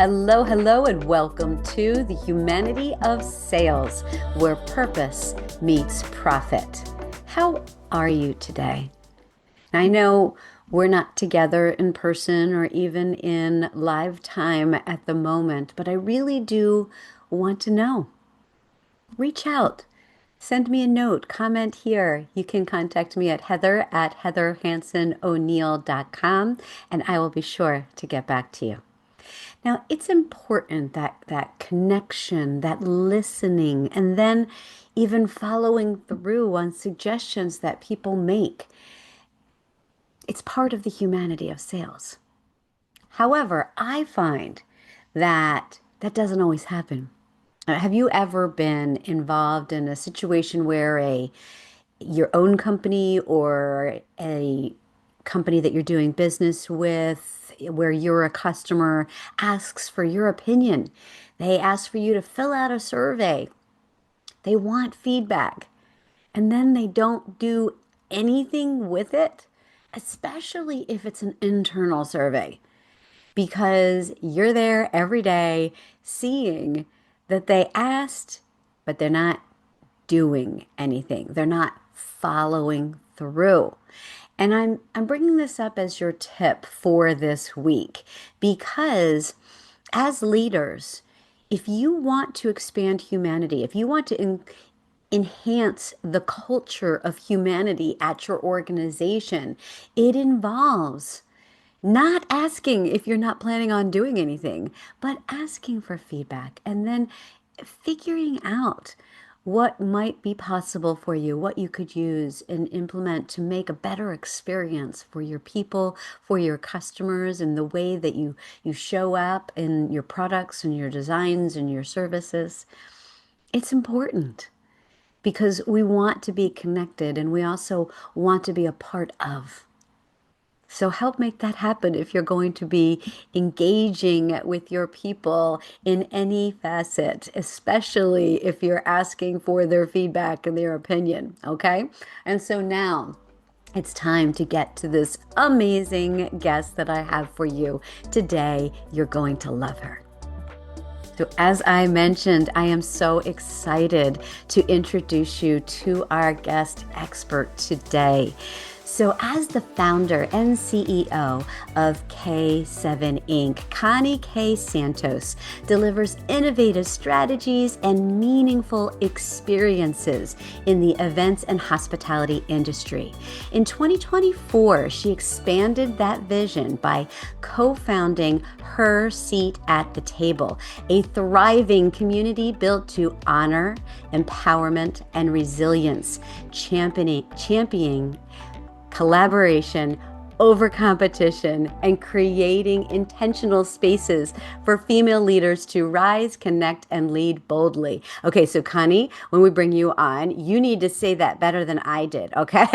Hello, hello, and welcome to the Humanity of Sales, where purpose meets profit. How are you today? I know we're not together in person or even in live time at the moment, but I really do want to know. Reach out. Send me a note, comment here. You can contact me at Heather at heatherhanseno'neill.com, and I will be sure to get back to you. Now, it's important that connection, that listening, and then even following through on suggestions that people make. It's part of the humanity of sales. However, I find that that doesn't always happen. Have you ever been involved in a situation where your own company or a company that you're doing business with, where you're a customer, asks for your opinion? They ask for you to fill out a survey. They want feedback, and then they don't do anything with it, especially if it's an internal survey, because you're there every day seeing that they asked, but they're not doing anything. They're not following through. And I'm bringing this up as your tip for this week because as leaders, if you want to expand humanity, if you want to enhance the culture of humanity at your organization, it involves not asking if you're not planning on doing anything, but asking for feedback and then figuring out what might be possible for you, what you could use and implement to make a better experience for your people, for your customers, and the way that you show up in your products and your designs and your services. It's important because we want to be connected and we also want to be a part of. So help make that happen if you're going to be engaging with your people in any facet, especially if you're asking for their feedback and their opinion, okay? And so now it's time to get to this amazing guest that I have for you today. You're going to love her. So, as I mentioned, I am so excited to introduce you to our guest expert today. So, as the founder and CEO of Cay VII Inc., Connie Cay Santos delivers innovative strategies and meaningful experiences in the events and hospitality industry. In 2024, she expanded that vision by co-founding Her Seat at the Table, a thriving community built to honor, empowerment, and resilience, championing collaboration over competition, and creating intentional spaces for female leaders to rise, connect, and lead boldly. Okay, so Connie, when we bring you on, you need to say that better than I did, okay?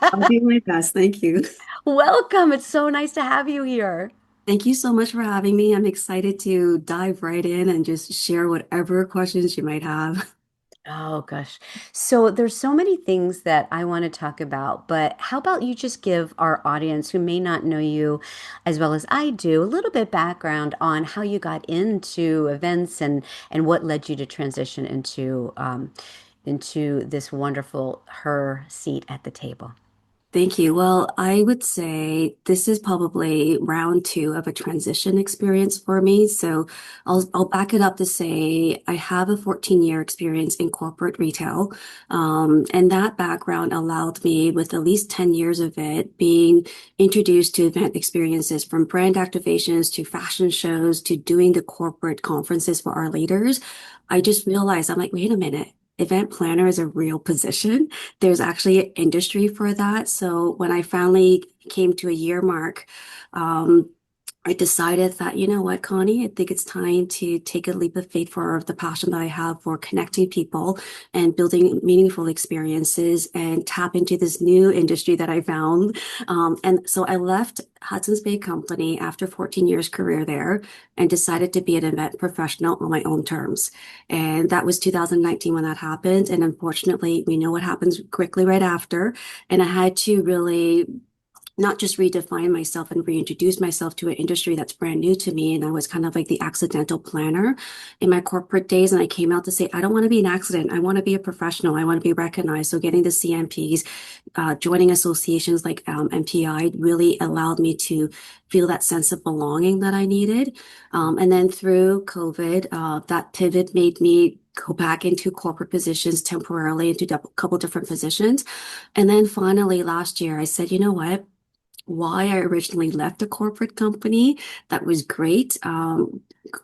I'll do my best. Thank you. Welcome. It's so nice to have you here. Thank you so much for having me. I'm excited to dive right in and just share whatever questions you might have. Oh gosh. So there's so many things that I want to talk about, but how about you just give our audience who may not know you as well as I do a little bit background on how you got into events and what led you to transition into this wonderful her seat at the table. Thank you. Well, I would say this is probably round two of a transition experience for me. So I'll back it up to say I have a 14-year experience in corporate retail. And that background allowed me, with at least 10 years of it, being introduced to event experiences from brand activations to fashion shows to doing the corporate conferences for our leaders. I just realized, I'm like, wait a minute. Event planner is a real position. There's actually an industry for that. So when I finally came to a year mark, um, I decided that, you know what, Connie, I think it's time to take a leap of faith for the passion that I have for connecting people and building meaningful experiences and tap into this new industry that I found. And so I left Hudson's Bay Company after 14 years career there and decided to be an event professional on my own terms. And that was 2019 when that happened. And unfortunately, we know what happens quickly right after. And I had to really not just redefine myself and reintroduce myself to an industry that's brand new to me. And I was kind of like the accidental planner in my corporate days. And I came out to say, I don't want to be an accident. I want to be a professional. I want to be recognized. So getting the CMPs, joining associations like MPI really allowed me to feel that sense of belonging that I needed. And then through COVID, that pivot made me go back into corporate positions temporarily into a couple different positions. And then finally last year, I said, you know what? Why I originally left a corporate company that was great.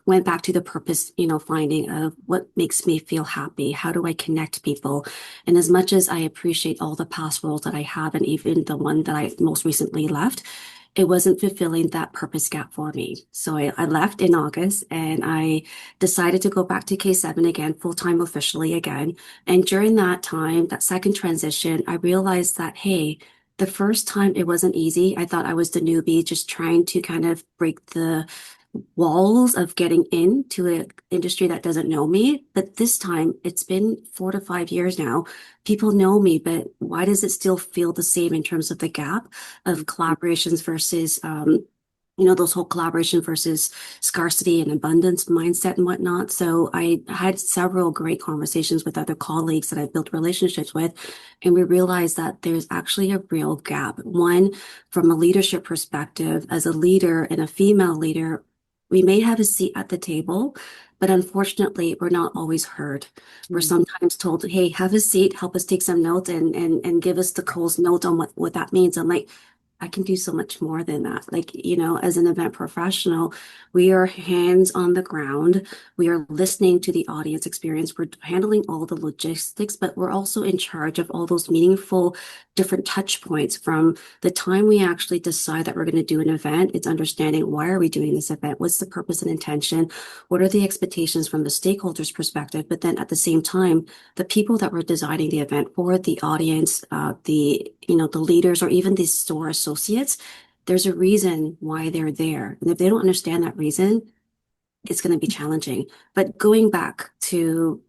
Went back to the purpose, finding of what makes me feel happy. How do I connect people? And as much as I appreciate all the past roles that I have, and even the one that I most recently left, it wasn't fulfilling that purpose gap for me. So I left in August and I decided to go back to K7 again, full time officially again. And during that time, that second transition, I realized that, hey, the first time it wasn't easy. I thought I was the newbie just trying to kind of break the walls of getting into an industry that doesn't know me. But this time it's been 4 to 5 years now. People know me, but why does it still feel the same in terms of the gap of collaborations versus, those whole collaboration versus scarcity and abundance mindset and whatnot. So I had several great conversations with other colleagues that I've built relationships with, and we realized that there's actually a real gap. One, from a leadership perspective, as a leader and a female leader, we may have a seat at the table, but unfortunately, we're not always heard. We're Mm. sometimes told, hey, have a seat, help us take some notes and give us the Cole's note on what that means. I'm like, I can do so much more than that. Like, as an event professional, we are hands on the ground. We are listening to the audience experience. We're handling all the logistics, but we're also in charge of all those meaningful different touch points from the time we actually decide that we're going to do an event. It's understanding, why are we doing this event? What's the purpose and intention? What are the expectations from the stakeholders' perspective? But then at the same time, the people that we're designing the event for, the audience, the leaders, or even the store associates, there's a reason why they're there. And if they don't understand that reason, it's going to be challenging. But going back to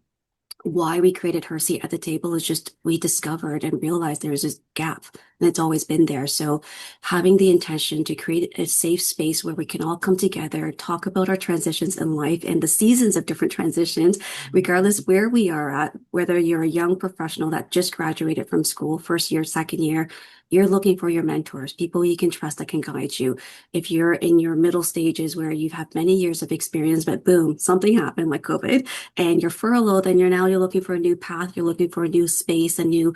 why we created Her Seat at the Table is just we discovered and realized there's this gap and it's always been there. So having the intention to create a safe space where we can all come together, talk about our transitions in life and the seasons of different transitions, regardless where we are at, whether you're a young professional that just graduated from school, first year, second year, you're looking for your mentors, people you can trust that can guide you. If you're in your middle stages where you've had many years of experience, but boom, something happened like COVID and you're furloughed, then you're looking for a new path, you're looking for a new space, a new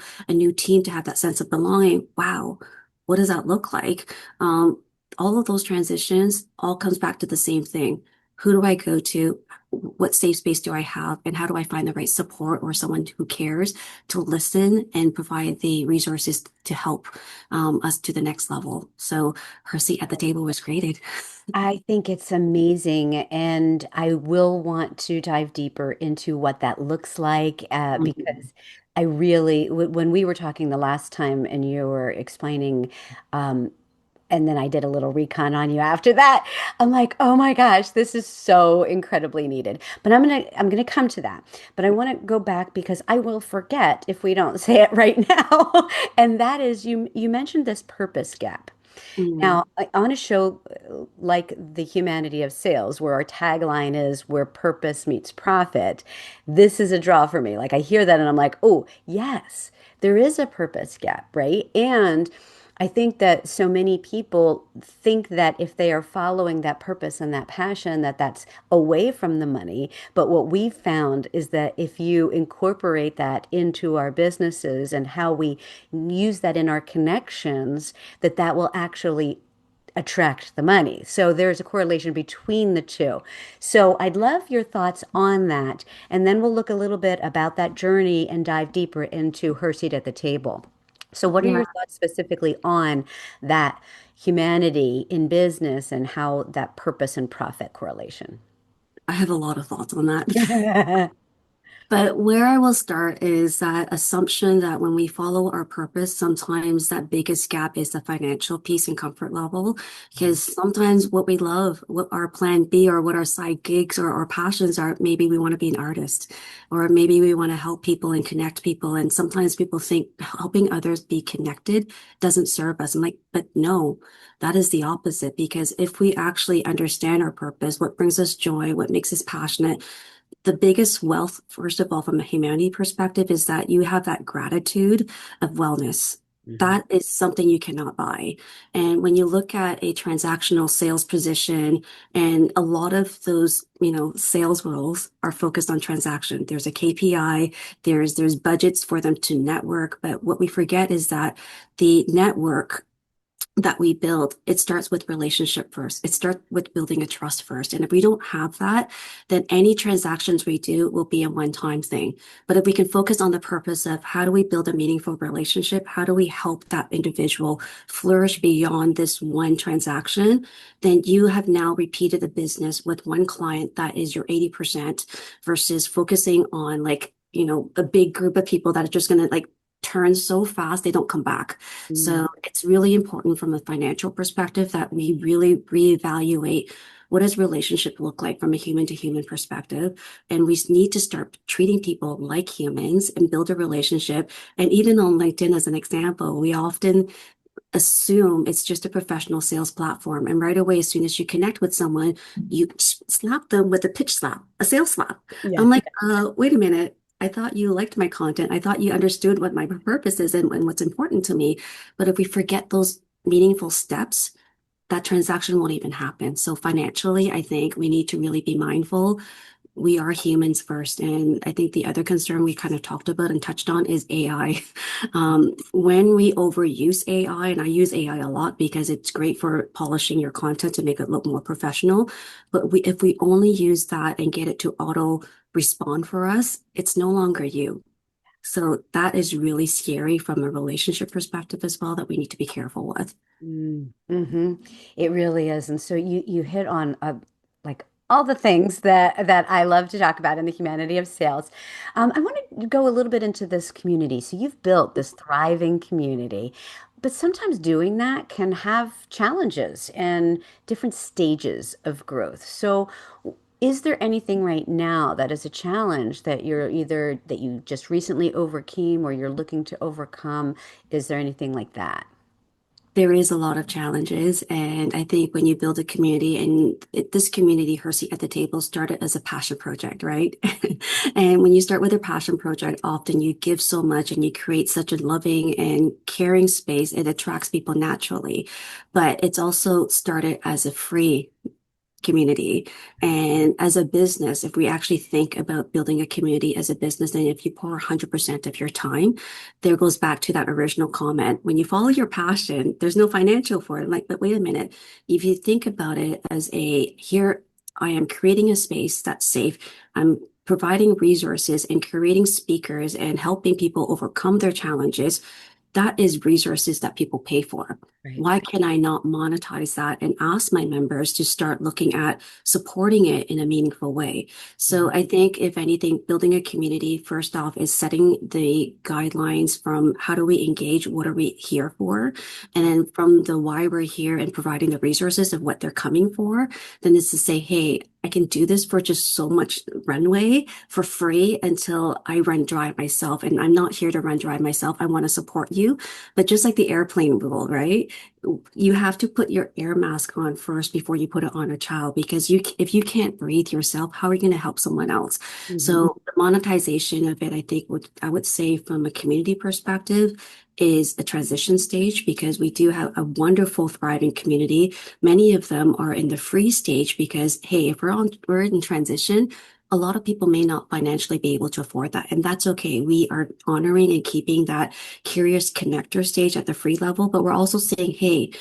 team to have that sense of belonging. Wow, what does that look like? All of those transitions all comes back to the same thing. Who do I go to? What safe space do I have? And how do I find the right support or someone who cares to listen and provide the resources to help us to the next level? So Her Seat at the Table was created. I think it's amazing, and I will want to dive deeper into what that looks like Mhm. because I really, when we were talking the last time and you were explaining, um, and then I did a little recon on you after that, I'm like, oh my gosh, this is so incredibly needed. But I'm gonna come to that. But I want to go back because I will forget if we don't say it right now. And that is you mentioned this purpose gap. Mm. Now, on a show like The Humanity of Sales, where our tagline is where purpose meets profit, this is a draw for me. Like I hear that and I'm like, oh, yes, there is a purpose gap, right? And I think that so many people think that if they are following that purpose and that passion, that that's away from the money. But what we've found is that if you incorporate that into our businesses and how we use that in our connections, that that will actually attract the money. So there's a correlation between the two. So I'd love your thoughts on that. And then we'll look a little bit about that journey and dive deeper into Her Seat at the Table. So, what are Yeah, your thoughts specifically on that humanity in business and how that purpose and profit correlation? I have a lot of thoughts on that. But where I will start is that assumption that when we follow our purpose, sometimes that biggest gap is the financial peace and comfort level. Because sometimes what we love, what our plan B or what our side gigs or our passions are, maybe we want to be an artist, or maybe we want to help people and connect people. And sometimes people think helping others be connected doesn't serve us. I'm like, but no, that is the opposite. Because if we actually understand our purpose, what brings us joy, what makes us passionate, the biggest wealth, first of all, from a humanity perspective, is that you have that gratitude of wellness. Mhm. That is something you cannot buy. And when you look at a transactional sales position, and a lot of those, sales roles are focused on transaction. There's a KPI, there's budgets for them to network. But what we forget is that the network that we build, it starts with relationship first. It starts with building a trust first. And if we don't have that, then any transactions we do will be a one-time thing. But if we can focus on the purpose of how do we build a meaningful relationship? How do we help that individual flourish beyond this one transaction? Then you have now repeated the business with one client that is your 80% versus focusing on a big group of people that are just going to turn so fast they don't come back. Mm. So it's really important from a financial perspective that we really reevaluate what does relationship look like from a human to human perspective. And we need to start treating people like humans and build a relationship. And even on LinkedIn, as an example, we often assume it's just a professional sales platform. And right away, as soon as you connect with someone, you slap them with a pitch slap, a sales slap. Yeah. I'm like, wait a minute. I thought you liked my content. I thought you understood what my purpose is and what's important to me. But if we forget those meaningful steps, that transaction won't even happen. So financially, I think we need to really be mindful. We are humans first. And I think the other concern we kind of talked about and touched on is AI. When we overuse AI, and I use AI a lot because it's great for polishing your content to make it look more professional. But if we only use that and get it to auto respond for us, it's no longer you. So that is really scary from a relationship perspective as well that we need to be careful with. Mm-hmm. It really is. And so you hit on like all the things that I love to talk about in the humanity of sales. I want to go a little bit into this community. So you've built this thriving community, but sometimes doing that can have challenges and different stages of growth. So is there anything right now that is a challenge that you're either that you just recently overcame or you're looking to overcome? Is there anything like that? There is a lot of challenges, and I think when you build a community, and this community, Her Seat at the Table, started as a passion project, right? And when you start with a passion project, often you give so much and you create such a loving and caring space, it attracts people naturally. But it's also started as a free community. And as a business, if we actually think about building a community as a business, and if you pour 100% of your time, there goes back to that original comment. When you follow your passion, there's no financial for it. I'm like, but wait a minute. If you think about it as here, I am creating a space that's safe. I'm providing resources and creating speakers and helping people overcome their challenges. That is resources that people pay for. Right. Why can I not monetize that and ask my members to start looking at supporting it in a meaningful way? So I think if anything, building a community, first off, is setting the guidelines from how do we engage? What are we here for? And then from the why we're here and providing the resources of what they're coming for, then it's to say, hey, I can do this for just so much runway for free until I run dry myself. And I'm not here to run dry myself. I want to support you. But just like the airplane rule, right? You have to put your air mask on first before you put it on a child, because if you can't breathe yourself, how are you going to help someone else? Mhm. So the monetization of it, I think I would say from a community perspective is a transition stage, because we do have a wonderful, thriving community. Many of them are in the free stage because, hey, if we're in transition, a lot of people may not financially be able to afford that. And that's okay. We are honoring and keeping that curious connector stage at the free level, but we're also saying, hey,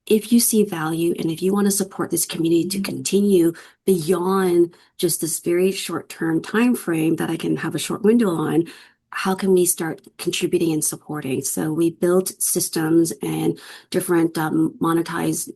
if you see value and if you want to support this community to continue beyond just this very short-term time frame that I can have a short window on, how can we start contributing and supporting? So we built systems and different monetized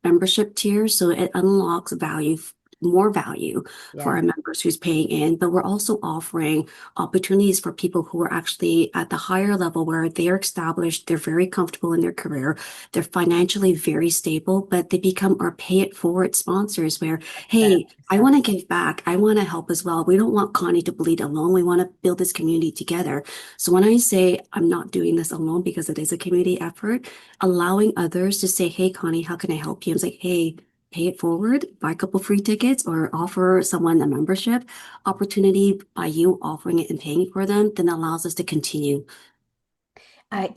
membership tiers, so it unlocks value more value for Yeah, our members who's paying in, but we're also offering opportunities for people who are actually at the higher level where they're established, they're very comfortable in their career, they're financially very stable, but they become our pay it forward sponsors where, that's hey, I exactly. want to give back. I want to help as well. We don't want Connie to bleed alone. We want to build this community together. So when I say I'm not doing this alone because it is a community effort, allowing others to say, hey, Connie, how can I help you? I'm like, hey, pay it forward, buy a couple free tickets or offer someone a membership opportunity by you offering it and paying for them, then allows us to continue.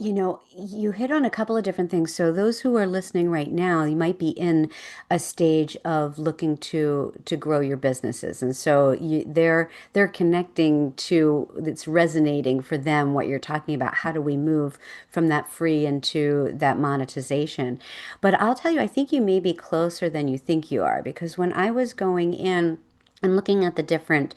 You hit on a couple of different things. So those who are listening right now, you might be in a stage of looking to grow your businesses, and so they're connecting to it's resonating for them what you're talking about. How do we move from that free into that monetization? But I'll tell you, I think you may be closer than you think you are because when I was going in and looking at the different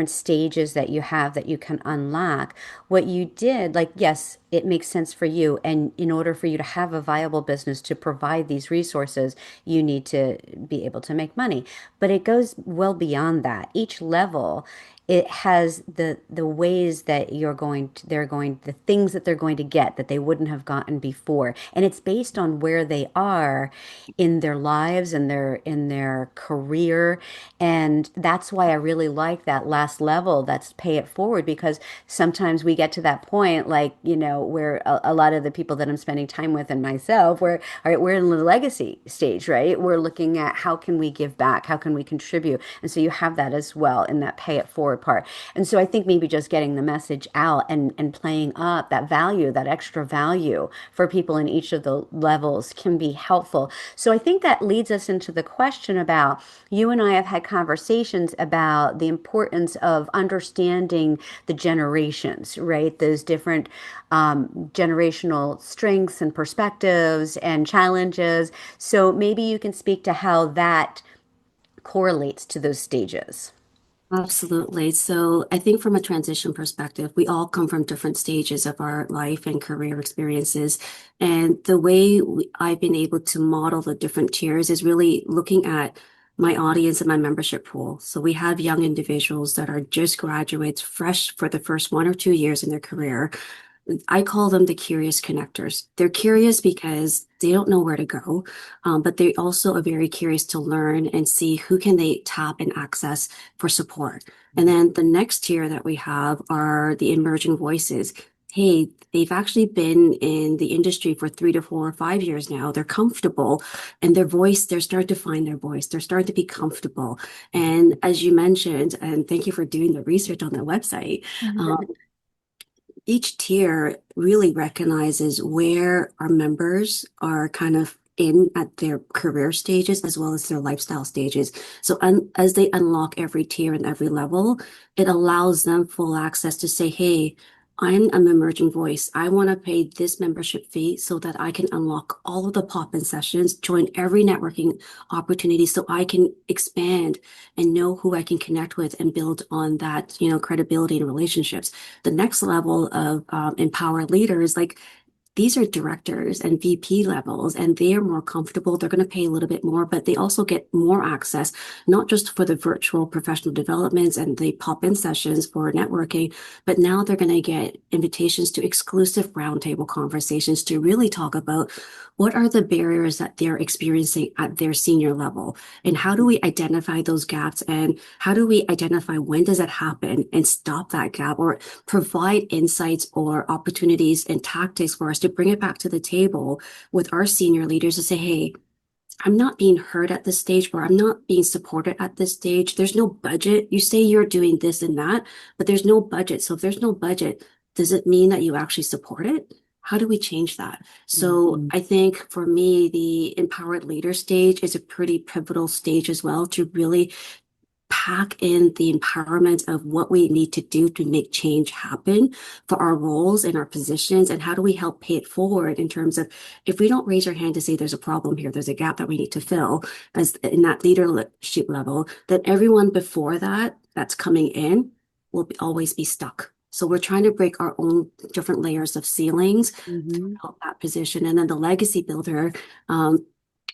stages that you have that you can unlock, what you did, like, yes, it makes sense for you. And in order for you to have a viable business to provide these resources, you need to be able to make money. But it goes well beyond that. Each level, it has the ways that the things that they're going to get that they wouldn't have gotten before. And it's based on where they are in their lives and in their career. And that's why I really like that last level, that's pay it forward, because sometimes we get to that point, like, where a lot of the people that I'm spending time with and myself, where, all right, we're in the legacy stage, right? We're looking at how can we give back? How can we contribute? And so you have that as well in that pay it forward part. And so I think maybe just getting the message out and playing up that value, that extra value for people in each of the levels can be helpful. So I think that leads us into the question about, you and I have had conversations about the importance of understanding the generations, right? Those different generational strengths and perspectives and challenges. So maybe you can speak to how that correlates to those stages. Absolutely. So I think from a transition perspective, we all come from different stages of our life and career experiences. And the way I've been able to model the different tiers is really looking at my audience and my membership pool. So we have young individuals that are just graduates, fresh for the first 1 or 2 years in their career. I call them the curious connectors. They're curious because they don't know where to go, but they also are very curious to learn and see who can they tap and access for support. And then the next tier that we have are the emerging voices. Hey, they've actually been in the industry for 3 to 4 or 5 years now. They're comfortable and their voice, they're starting to find their voice. They're starting to be comfortable. And as you mentioned, and thank you for doing the research on the website, each tier really recognizes where our members are kind of in at their career stages as well as their lifestyle stages. So as they unlock every tier and every level, it allows them full access to say, hey, I'm an emerging voice. I want to pay this membership fee so that I can unlock all of the pop-in sessions, join every networking opportunity so I can expand and know who I can connect with and build on that, credibility and relationships. The next level of empowered leaders, like these are directors and VP levels, and they are more comfortable. They're going to pay a little bit more, but they also get more access, not just for the virtual professional developments and the pop-in sessions for networking, but now they're going to get invitations to exclusive roundtable conversations to really talk about what are the barriers that they're experiencing at their senior level, and how do we identify those gaps, and how do we identify when does it happen and stop that gap, or provide insights or opportunities and tactics for us to bring it back to the table with our senior leaders to say, hey, I'm not being heard at this stage, or I'm not being supported at this stage. There's no budget. You say you're doing this and that, but there's no budget. So if there's no budget, does it mean that you actually support it? How do we change that? So I think for me, the empowered leader stage is a pretty pivotal stage as well to really pack in the empowerment of what we need to do to make change happen for our roles and our positions, and how do we help pay it forward in terms of, if we don't raise our hand to say there's a problem here, there's a gap that we need to fill as in that leadership level, that everyone before that that's coming in will always be stuck. So we're trying to break our own different layers of ceilings to Mm-hmm. help that position. And then the legacy builder, um,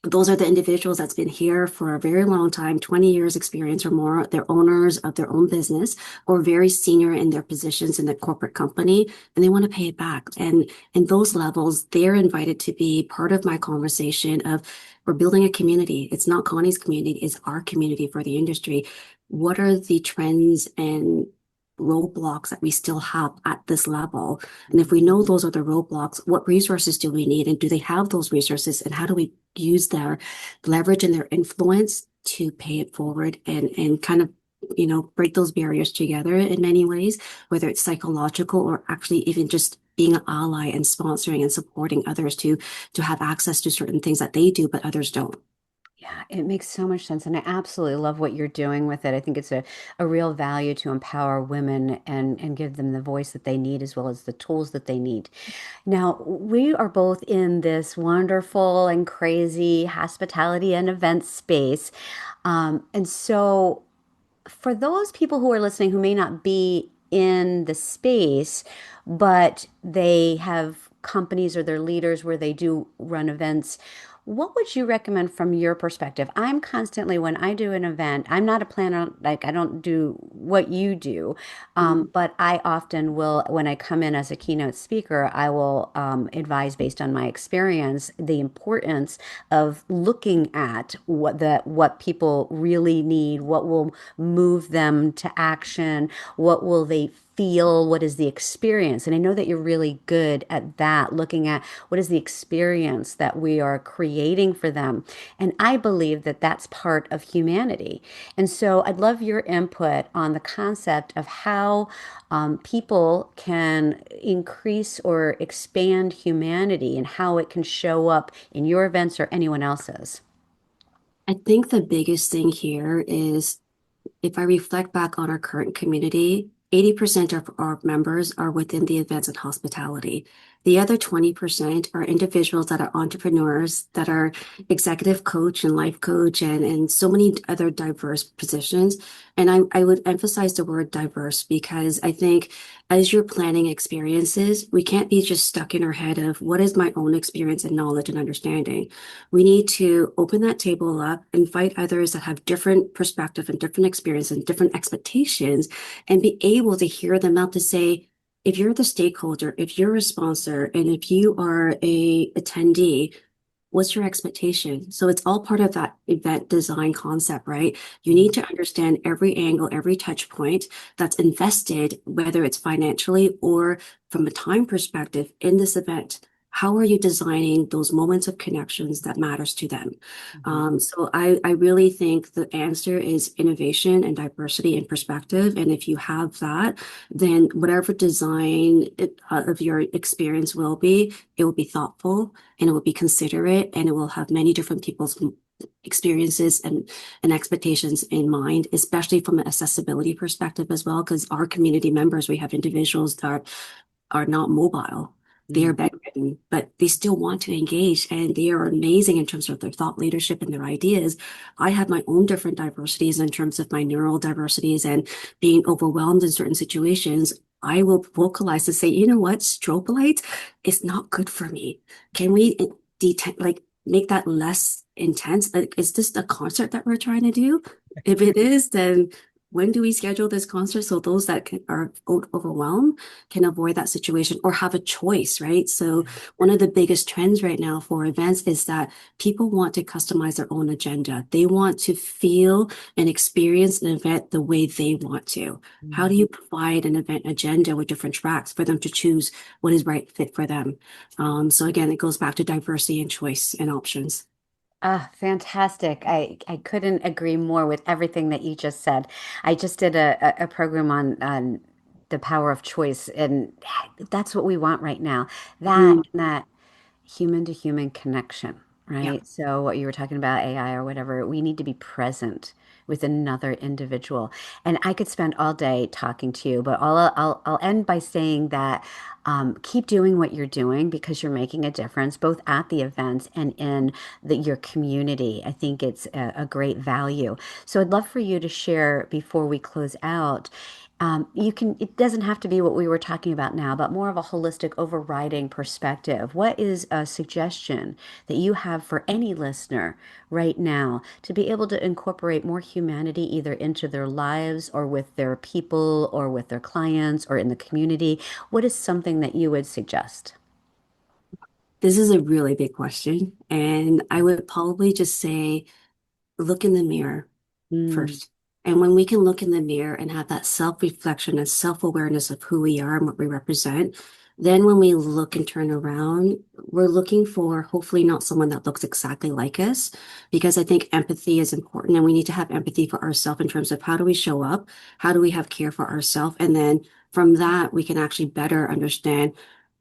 those are the individuals that's been here for a very long time, 20 years experience or more. They're owners of their own business or very senior in their positions in the corporate company, and they want to pay it back. And in those levels, they're invited to be part of my conversation of we're building a community. It's not Connie's community, it's our community for the industry. What are the trends and roadblocks that we still have at this level? And if we know those are the roadblocks, what resources do we need? And do they have those resources? And how do we use their leverage and their influence to pay it forward and kind of, break those barriers together in many ways, whether it's psychological or actually even just being an ally and sponsoring and supporting others to have access to certain things that they do, but others don't. Yeah, it makes so much sense. And I absolutely love what you're doing with it. I think it's a real value to empower women and give them the voice that they need as well as the tools that they need. Now, we are both in this wonderful and crazy hospitality and event space. And so for those people who are listening who may not be in the space, but they have companies or their leaders where they do run events, what would you recommend from your perspective? I'm constantly, when I do an event, I'm not a planner, like I don't do what you do, Mm. but I often will, when I come in as a keynote speaker, I will advise based on my experience the importance of looking at what people really need, what will move them to action, what will they feel, what is the experience. And I know that you're really good at that, looking at what is the experience that we are creating for them. And I believe that that's part of humanity. And so I'd love your input on the concept of how people can increase or expand humanity and how it can show up in your events or anyone else's. I think the biggest thing here is if I reflect back on our current community, 80% of our members are within the events and hospitality. The other 20% are individuals that are entrepreneurs, that are executive coach and life coach and so many other diverse positions. And I would emphasize the word diverse because I think as you're planning experiences, we can't be just stuck in our head of what is my own experience and knowledge and understanding. We need to open that table up, invite others that have different perspective and different experience and different expectations, and be able to hear them out to say, if you're the stakeholder, if you're a sponsor, and if you are a attendee, what's your expectation? So it's all part of that event design concept, right? You need to understand every angle, every touch point that's invested, whether it's financially or from a time perspective in this event. How are you designing those moments of connections that matters to them? Mhm. So I really think the answer is innovation and diversity and perspective. And if you have that, then whatever design of your experience will be, it will be thoughtful and it will be considerate and it will have many different people's experiences and expectations in mind, especially from an accessibility perspective as well, because our community members, we have individuals that are not mobile. They are Mm. bedridden, but they still want to engage and they are amazing in terms of their thought leadership and their ideas. I have my own different diversities in terms of my neural diversities and being overwhelmed in certain situations. I will vocalize to say, you know what, strobe light is not good for me. Can we make that less intense? Like, is this the concert that we're trying to do? If it is, then when do we schedule this concert so those that are overwhelmed can avoid that situation or have a choice, right? So one of the biggest trends right now for events is that people want to customize their own agenda. They want to feel and experience an event the way they want to. How do Mhm. you provide an event agenda with different tracks for them to choose what is right fit for them? So again, it goes back to diversity and choice and options. Ah, fantastic. I couldn't agree more with everything that you just said. I just did a program on the power of choice, and that's what we want right now. That Mm, and that human to human connection, yeah. right? So what you were talking about, AI or whatever, we need to be present with another individual. And I could spend all day talking to you, but I'll end by saying that keep doing what you're doing because you're making a difference both at the events and in your community. I think it's a great value. So I'd love for you to share before we close out It doesn't have to be what we were talking about now, but more of a holistic overriding perspective. What is a suggestion that you have for any listener right now to be able to incorporate more humanity either into their lives or with their people or with their clients or in the community? What is something that you would suggest? This is a really big question. And I would probably just say, look in the mirror Mm, first. And when we can look in the mirror and have that self-reflection and self-awareness of who we are and what we represent, then when we look and turn around, we're looking for hopefully not someone that looks exactly like us, because I think empathy is important and we need to have empathy for ourselves in terms of how do we show up? How do we have care for ourselves? And then from that, we can actually better understand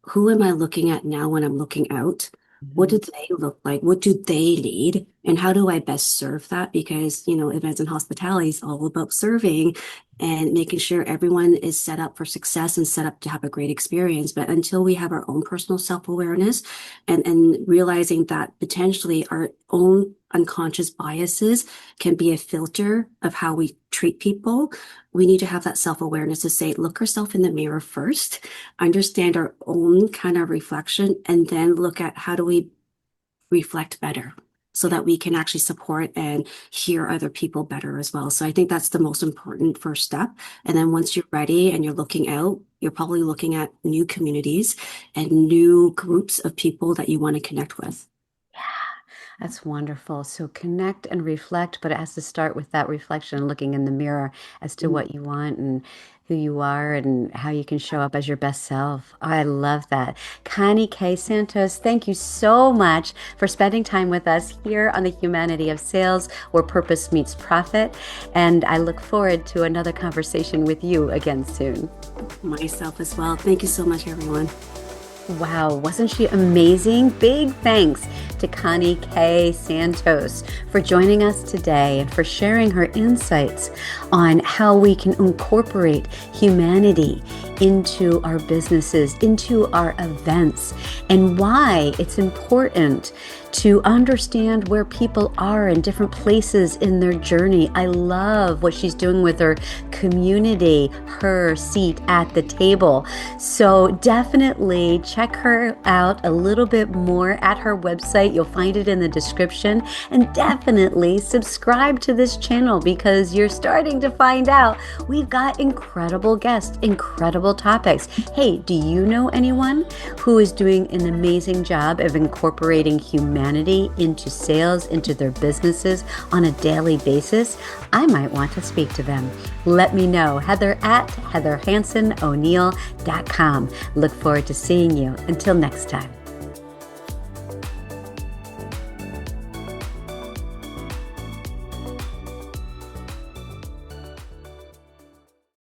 who am I looking at now when I'm looking out? What mhm. do they look like? What do they need? And how do I best serve that? Because, events and hospitality is all about serving and making sure everyone is set up for success and set up to have a great experience. But until we have our own personal self-awareness and realizing that potentially our own unconscious biases can be a filter of how we treat people, we need to have that self-awareness to say, look ourselves in the mirror first, understand our own kind of reflection, and then look at how do we reflect better so that we can actually support and hear other people better as well. So I think that's the most important first step. And then once you're ready and you're looking out, you're probably looking at new communities and new groups of people that you want to connect with. That's wonderful. So connect and reflect, but it has to start with that reflection, looking in the mirror as to what you want and who you are and how you can show up as your best self. I love that. Connie Cay Santos, thank you so much for spending time with us here on the Humanity of Sales, where purpose meets profit. And I look forward to another conversation with you again soon. Myself as well. Thank you so much, everyone. Wow, wasn't she amazing? Big thanks to Connie Cay Santos for joining us today and for sharing her insights on how we can incorporate humanity into our businesses, into our events, and why it's important to understand where people are in different places in their journey. I love what she's doing with her community, her seat at the table. So definitely check her out a little bit more at her website. You'll find it in the description. And definitely subscribe to this channel because you're starting to find out we've got incredible guests, incredible topics. Hey, do you know anyone who is doing an amazing job of incorporating humanity into sales, into their businesses on a daily basis? I might want to speak to them. Let me know. Heather at heatherhansenO'Neill.com. Look forward to seeing you. Until next time.